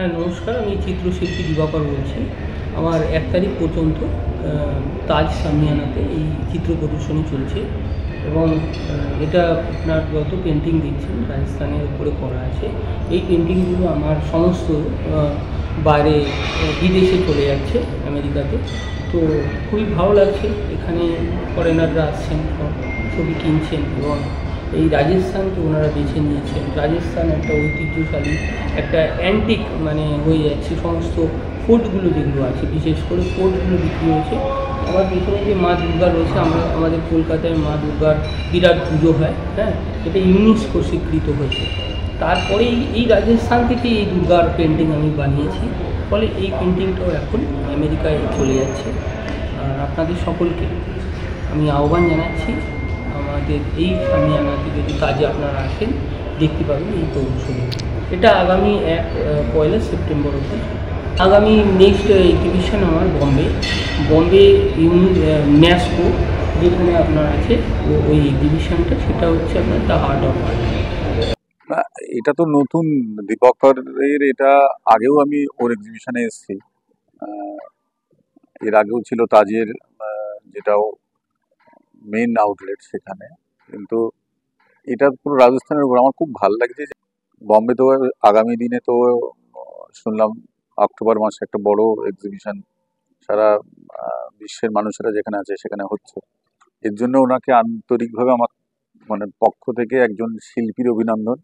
হ্যাঁ, নমস্কার। আমি চিত্রশিল্পী দিবাকর বলছি। আমার ১ তারিখ পর্যন্ত তাজ সামিয়ানাতে এই চিত্র প্রদর্শনী চলছে এবং এটা আপনার যত পেন্টিং দেখছেন রাজস্থানের উপরে করা আছে। এই পেন্টিংগুলো আমার সমস্ত বাইরে বিদেশে চলে যাচ্ছে, আমেরিকাতে। তো খুবই ভালো লাগছে, এখানে ফরেনাররা আসছেন, ছবি কিনছেন এবং এই রাজস্থানকে ওনারা বেছে নিয়েছেন। রাজস্থান একটা ঐতিহ্যশালী, একটা অ্যান্টিক মানে হয়ে যাচ্ছে। সমস্ত ফোর্টগুলো যেগুলো আছে, বিশেষ করে ফোর্টগুলো বিক্রি হয়েছে। আমার পেছনে যে মা দুর্গা রয়েছে, আমাদের কলকাতায় মা দুর্গার বিরাট পুজো হয়, হ্যাঁ, এটা ইউনেস্কো স্বীকৃত হয়েছে। তারপরেই এই রাজস্থান থেকে এই দুর্গার পেন্টিং আমি বানিয়েছি, ফলে এই পেন্টিংটাও এখন আমেরিকায় চলে যাচ্ছে। আর আপনাদের সকলকে আমি আহ্বান জানাচ্ছি, আমাদের এই সামিয়ানাতে যদি কাজে আপনারা আসেন, দেখতে পাবেন এই প্রদর্শনী। এটা আগামী পয়লা সেপ্টেম্বর অবধি। আগামী নেক্সট এক্সিবিশন আমার বম্বে ন্যাসকো যেখানে আপনার আছে, ওই এক্সিবিশনটা সেটা হচ্ছে আপনার দ্য হার্ট অফ আর্ট। না, এটা তো নতুন দিবাকরের। এটা আগেও আমি ওর এক্সিবিশনে এসেছি। এর আগেও ছিল তাজের, যেটাও মেইন আউটলেট সেখানে। কিন্তু এটা পুরো রাজস্থানের উপর আমার খুব ভালো লাগছে যে বম্বে তো আগামী দিনে তো শুনলাম অক্টোবর মাসে একটা বড় এক্সিবিশন সারা বিশ্বের মানুষেরা যেখানে আছে সেখানে হচ্ছে। এর জন্য ওনাকে আন্তরিকভাবে আমার মানে পক্ষ থেকে একজন শিল্পীর অভিনন্দন।